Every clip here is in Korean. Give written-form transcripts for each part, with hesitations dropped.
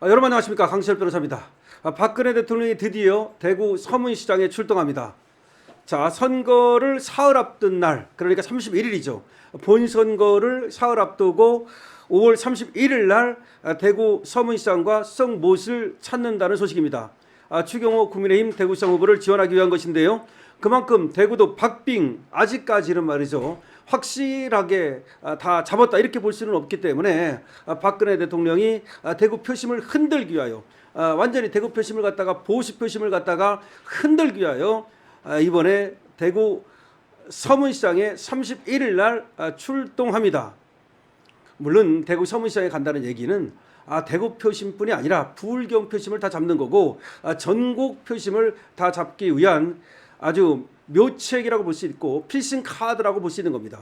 여러분 안녕하십니까, 강시열 변호사입니다. 박근혜 대통령이 드디어 대구 서문시장에 출동합니다. 자, 선거를 사흘 앞둔 날, 그러니까 31일이죠. 본선거를 사흘 앞두고 5월 31일 날 대구 서문시장과 수성못을 찾는다는 소식입니다. 추경호 국민의힘 대구시장 후보를 지원하기 위한 것인데요. 그만큼 대구도 박빙, 아직까지는 말이죠, 확실하게 다 잡았다 이렇게 볼 수는 없기 때문에 박근혜 대통령이 대구 표심을 흔들기 위하여, 완전히 대구 표심을 갖다가 보수 표심을 갖다가 흔들기 위하여 이번에 대구 서문시장에 31일 날 출동합니다. 물론 대구 서문시장에 간다는 얘기는 대구 표심뿐이 아니라 부울경 표심을 다 잡는 거고, 전국 표심을 다 잡기 위한 아주 묘책이라고 볼 수 있고 필승 카드라고 볼 수 있는 겁니다.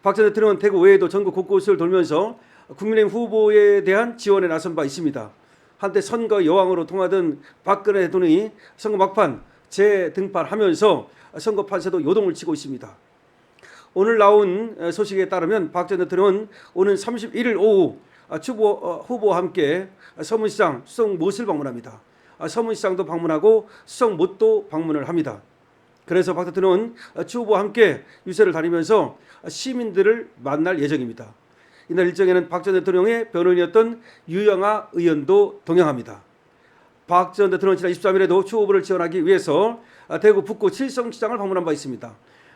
박 전 대통령은 대구 외에도 전국 곳곳을 돌면서 국민의힘 후보에 대한 지원에 나선 바 있습니다. 한때 선거 여왕으로 통하던 박근혜 대통령이 선거 막판 재등판하면서 선거 판세도 요동을 치고 있습니다. 오늘 나온 소식에 따르면 박 전 대통령은 오는 31일 오후 후보와 함께 서문시장, 수성못을 방문합니다. 서문시장도 방문하고 수성못도 방문을 합니다. 그래서 박 대통령은 추 후보와 함께 유세를 다니면서 시민들을 만날 예정입니다. 이날 일정에는 박 전 대통령의 변호인이었던 유영아 의원도 동행합니다. 박 전 대통령은 지난 23일에도 추 후보를 지원하기 위해서 대구 북구 칠성시장을 방문한 바 있습니다.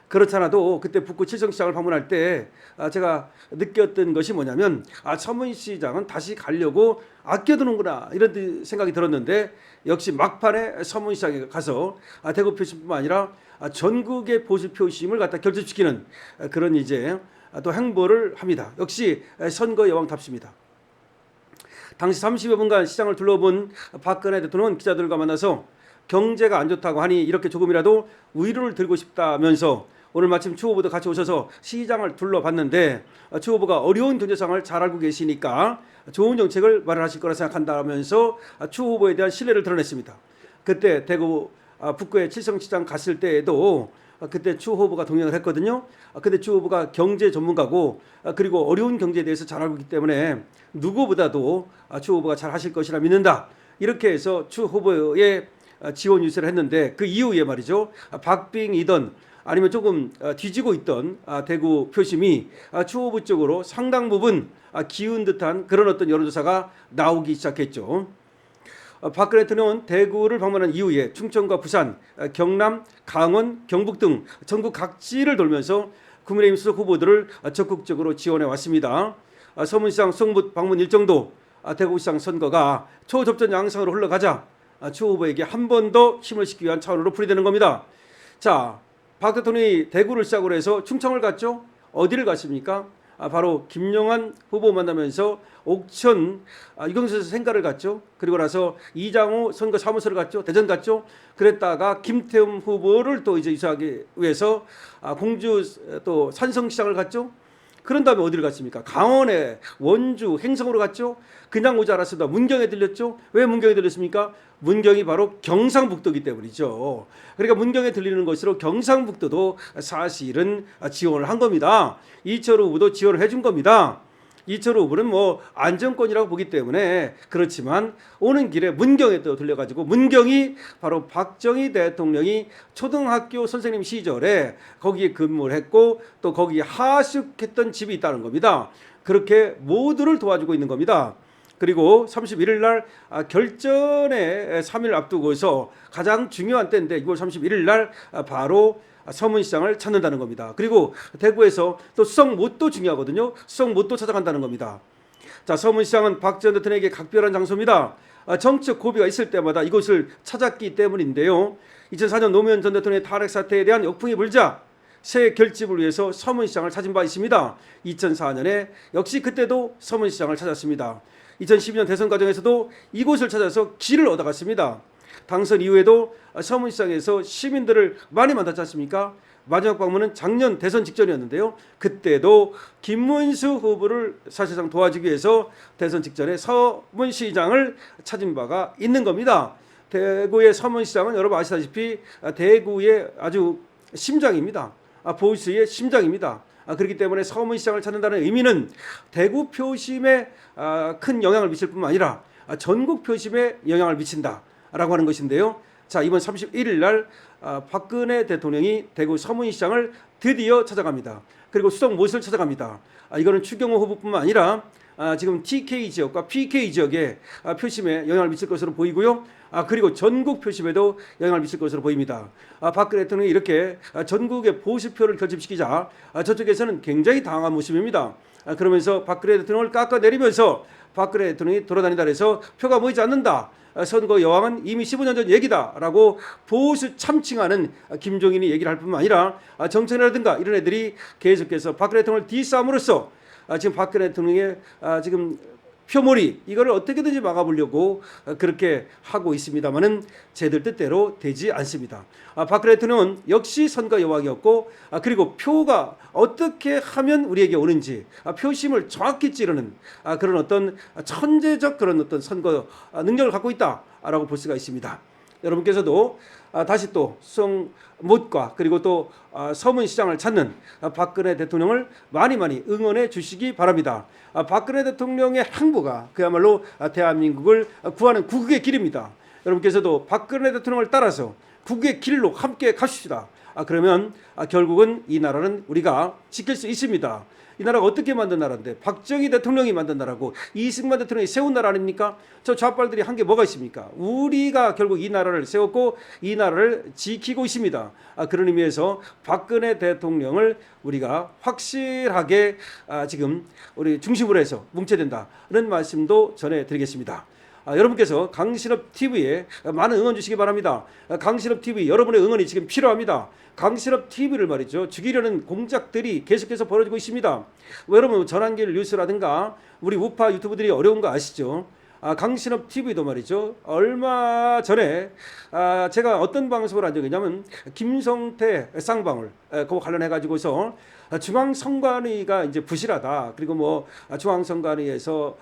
그렇지 않아도 그때 북구 칠성시장을 방문할 때 제가 느꼈던 것이 뭐냐면, 서문시장은 다시 가려고 아껴두는구나 이런 생각이 들었는데, 역시 막판에 서문시장에 가서 대구 표심뿐만 아니라 전국의 보수 표심을 갖다 결집시키는 그런 이제 또 행보를 합니다. 역시 선거 여왕답습니다. 당시 30여 분간 시장을 둘러본 박근혜 대통령은 기자들과 만나서 경제가 안 좋다고 하니 이렇게 조금이라도 위로를 드리고 싶다면서, 오늘 마침 추 후보도 같이 오셔서 시장을 둘러봤는데 추 후보가 어려운 경제 상황을 잘 알고 계시니까 좋은 정책을 마련하실 거라 생각한다면서 추 후보에 대한 신뢰를 드러냈습니다. 그때 대구 북구의 칠성시장 갔을 때에도 그때 추 후보가 동행을 했거든요. 근데 추 후보가 경제 전문가고 그리고 어려운 경제에 대해서 잘 알고 있기 때문에 누구보다도 추 후보가 잘 하실 것이라 믿는다, 이렇게 해서 추 후보의 지원 유세를 했는데, 그 이후에 말이죠, 박빙이던 아니면 조금 뒤지고 있던 대구 표심이 추 후보 쪽으로 상당 부분 기운 듯한 그런 어떤 여론조사가 나오기 시작했죠. 박근혜 대통령은 대구를 방문한 이후에 충청과 부산, 경남, 강원, 경북 등 전국 각지를 돌면서 국민의힘 수석 후보들을 적극적으로 지원해 왔습니다. 서문시장 수성못 방문 일정도 대구시장 선거가 초접전 양상으로 흘러가자 추 후보에게 한 번 더 힘을 싣기 위한 차원으로 풀이되는 겁니다. 자, 박 대통령이 대구를 시작으로 해서 충청을 갔죠. 어디를 갔습니까? 바로 김영환 후보 만나면서 옥천 유경수에서 생가를 갔죠. 그리고 나서 이장호 선거 사무소를 갔죠. 대전 갔죠. 그랬다가 김태흠 후보를 또 이제 유세하기 위해서 공주 또 산성시장을 갔죠. 그런 다음에 어디를 갔습니까? 강원에 원주 행성으로 갔죠. 그냥 오지 않았습니다. 문경에 들렸죠. 왜 문경에 들렸습니까? 문경이 바로 경상북도이기 때문이죠. 그러니까 문경에 들리는 것으로 경상북도도 사실은 지원을 한 겁니다. 이철우 후보도 지원을 해준 겁니다. 이철우 후보는 뭐 안정권이라고 보기 때문에 그렇지만 오는 길에 문경에 또 들려가지고, 문경이 바로 박정희 대통령이 초등학교 선생님 시절에 거기에 근무를 했고 또 거기에 하숙했던 집이 있다는 겁니다. 그렇게 모두를 도와주고 있는 겁니다. 그리고 31일 날 결전의 3일 앞두고서 가장 중요한 때인데 6월 31일 날 바로 서문시장을 찾는다는 겁니다. 그리고 대구에서 또 수성못도 중요하거든요. 수성못도 찾아간다는 겁니다. 자, 서문시장은 박 전 대통령에게 각별한 장소입니다. 정책 고비가 있을 때마다 이곳을 찾았기 때문인데요. 2004년 노무현 전 대통령의 탄핵 사태에 대한 역풍이 불자 새 결집을 위해서 서문시장을 찾은 바 있습니다. 2004년에 역시 그때도 서문시장을 찾았습니다. 2012년 대선 과정에서도 이곳을 찾아서 길을 얻어갔습니다. 당선 이후에도 서문시장에서 시민들을 많이 만났지 않습니까? 마지막 방문은 작년 대선 직전이었는데요. 그때도 김문수 후보를 사실상 도와주기 위해서 대선 직전에 서문시장을 찾은 바가 있는 겁니다. 대구의 서문시장은 여러분 아시다시피 대구의 아주 심장입니다. 보수의 심장입니다. 그렇기 때문에 서문시장을 찾는다는 의미는 대구 표심에 큰 영향을 미칠 뿐만 아니라 전국 표심에 영향을 미친다라고 하는 것인데요. 자, 이번 31일 날 박근혜 대통령이 대구 서문시장을 드디어 찾아갑니다. 그리고 수석 모습을 찾아갑니다. 이거는 추경호 후보뿐만 아니라 지금 TK 지역과 PK 지역에 표심에 영향을 미칠 것으로 보이고요. 그리고 전국 표심에도 영향을 미칠 것으로 보입니다. 박근혜 대통령이 이렇게 전국의 보수표를 결집시키자 저쪽에서는 굉장히 당황한 모습입니다. 그러면서 박근혜 대통령을 깎아내리면서 박근혜 대통령이 돌아다니다 해서 표가 모이지 않는다. 선거 여왕은 이미 15년 전 얘기다라고 보수 참칭하는 김종인이 얘기를 할 뿐만 아니라 정청래라든가 이런 애들이 계속해서 박근혜 대통령을 뒤싸움으로써 지금 박근혜 대통령의 지금 표몰이 이거를 어떻게든지 막아보려고 그렇게 하고 있습니다만은 쟤들 뜻대로 되지 않습니다. 박근혜 대통령은 역시 선거 여왕이었고 그리고 표가 어떻게 하면 우리에게 오는지 표심을 정확히 찌르는 그런 어떤 천재적 그런 어떤 선거 능력을 갖고 있다라고 볼 수가 있습니다. 여러분께서도 다시 또 수성못과 그리고 또 서문시장을 찾는 박근혜 대통령을 많이 응원해 주시기 바랍니다. 박근혜 대통령의 행보가 그야말로 대한민국을 구하는 구국의 길입니다. 여러분께서도 박근혜 대통령을 따라서 구국의 길로 함께 가십시다. 그러면 결국은 이 나라는 우리가 지킬 수 있습니다. 이 나라가 어떻게 만든 나라인데 박정희 대통령이 만든 나라고 이승만 대통령이 세운 나라 아닙니까? 저 좌빨들이 한 게 뭐가 있습니까? 우리가 결국 이 나라를 세웠고 이 나라를 지키고 있습니다. 그런 의미에서 박근혜 대통령을 우리가 확실하게 지금 우리 중심으로 해서 뭉쳐야 된다는 말씀도 전해드리겠습니다. 여러분께서 강신업 TV에 많은 응원 주시기 바랍니다. 강신업 TV 여러분의 응원이 지금 필요합니다. 강신업 TV를 말이죠. 죽이려는 공작들이 계속해서 벌어지고 있습니다. 여러분 전환길 뉴스라든가 우리 우파 유튜브들이 어려운 거 아시죠? 강신업 TV도 말이죠. 얼마 전에 제가 어떤 방송을 한 적이 있냐면 김성태 쌍방울 그거 관련해 가지고서 중앙선관위가 이제 부실하다. 그리고 뭐 중앙선관위에서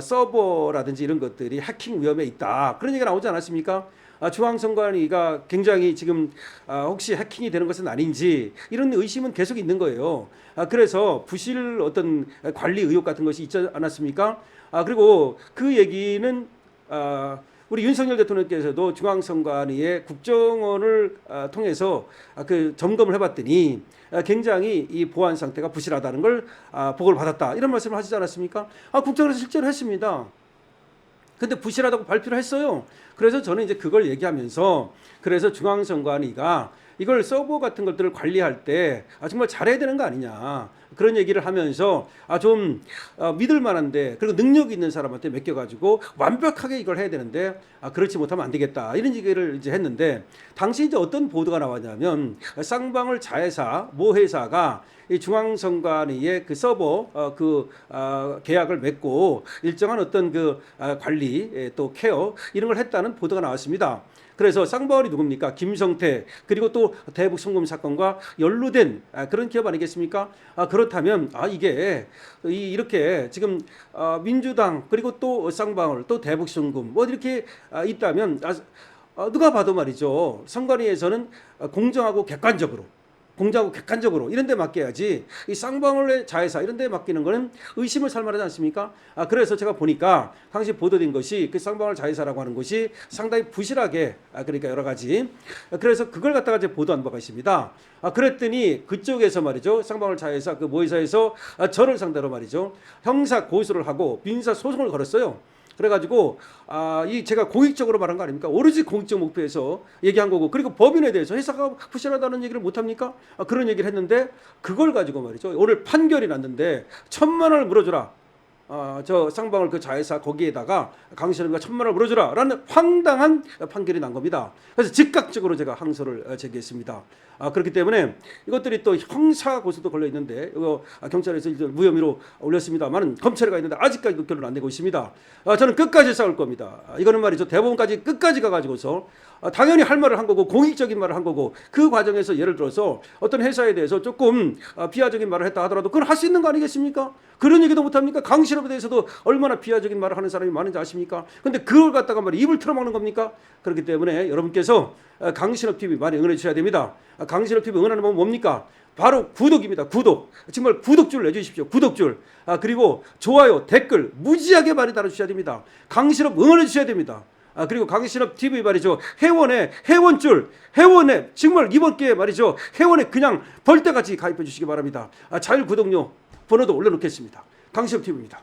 서버라든지 이런 것들이 해킹 위험에 있다. 그런 얘기가 나오지 않았습니까? 중앙선관위가 굉장히 지금 혹시 해킹이 되는 것은 아닌지 이런 의심은 계속 있는 거예요. 그래서 부실 어떤 관리 의혹 같은 것이 있지 않았습니까? 그리고 그 얘기는 우리 윤석열 대통령께서도 중앙선관위의 국정원을 통해서 그 점검을 해봤더니 굉장히 이 보안 상태가 부실하다는 걸 보고를 받았다. 이런 말씀을 하시지 않았습니까? 국정원에서 실제로 했습니다. 근데 부실하다고 발표를 했어요. 그래서 저는 이제 그걸 얘기하면서 그래서 중앙선관위가 이걸 서버 같은 것들을 관리할 때 정말 잘해야 되는 거 아니냐 그런 얘기를 하면서 좀 믿을 만한데 그리고 능력 있는 사람한테 맡겨가지고 완벽하게 이걸 해야 되는데 그렇지 못하면 안 되겠다 이런 얘기를 이제 했는데 당시 이제 어떤 보도가 나왔냐면 쌍방울 자회사 모 회사가 이 중앙선관위의 그 서버 계약을 맺고 일정한 어떤 그 관리 또 케어 이런 걸 했다는 보도가 나왔습니다. 그래서 쌍방울이 누굽니까? 김성태 그리고 또 대북 송금 사건과 연루된 그런 기업 아니겠습니까? 그렇다면 이게 이렇게 지금 민주당 그리고 또 쌍방울 또 대북 송금 뭐 이렇게 있다면 누가 봐도 말이죠. 선관위에서는 공정하고 객관적으로 이런 데 맡겨야지 이 쌍방울의 자회사 이런 데 맡기는 거는 의심을 살 만하지 않습니까? 그래서 제가 보니까 당시 보도된 것이 그 쌍방울 자회사라고 하는 것이 상당히 부실하게 그러니까 여러 가지 그래서 그걸 갖다가 이제 보도한 바가 있습니다. 그랬더니 그쪽에서 말이죠. 쌍방울 자회사 그 모회사에서 저를 상대로 말이죠. 형사 고소를 하고 민사 소송을 걸었어요. 그래가지고 이 제가 공익적으로 말한 거 아닙니까? 오로지 공익적 목표에서 얘기한 거고 그리고 법인에 대해서 회사가 부실하다는 얘기를 못 합니까? 그런 얘기를 했는데 그걸 가지고 말이죠. 오늘 판결이 났는데 1,000만 원을 물어줘라. 저 쌍방울 그 자회사 거기에다가 강신업이가 1,000만 원을 물어줘라라는 황당한 판결이 난 겁니다. 그래서 즉각적으로 제가 항소를 제기했습니다. 그렇기 때문에 이것들이 또 형사 고소도 걸려 있는데 이거 경찰에서 무혐의로 올렸습니다만 검찰에 가 있는데 아직까지도 결론 안 내고 있습니다. 저는 끝까지 싸울 겁니다. 이거는 말이죠. 대법원까지 끝까지 가가지고서 당연히 할 말을 한 거고 공익적인 말을 한 거고 그 과정에서 예를 들어서 어떤 회사에 대해서 조금 비하적인 말을 했다 하더라도 그걸 할 수 있는 거 아니겠습니까? 그런 얘기도 못 합니까? 강신업 강신업에 대해서도 얼마나 비하적인 말을 하는 사람이 많은지 아십니까? 근데 그걸 갖다가 말이야 입을 틀어막는 겁니까? 그렇기 때문에 여러분께서 강신업 TV 많이 응원해 주셔야 됩니다. 강신업 TV 응원하는 방법은 뭡니까? 바로 구독입니다. 구독. 정말 구독줄 내주십시오. 구독줄. 그리고 좋아요, 댓글 무지하게 많이 달아주셔야 됩니다. 강신업 응원해 주셔야 됩니다. 그리고 강신업 TV 말이죠. 회원에 정말 이번 기회에 말이죠. 회원에 그냥 벌떼같이 가입해 주시기 바랍니다. 자율 구독료 번호도 올려놓겠습니다. 강신업 TV입니다.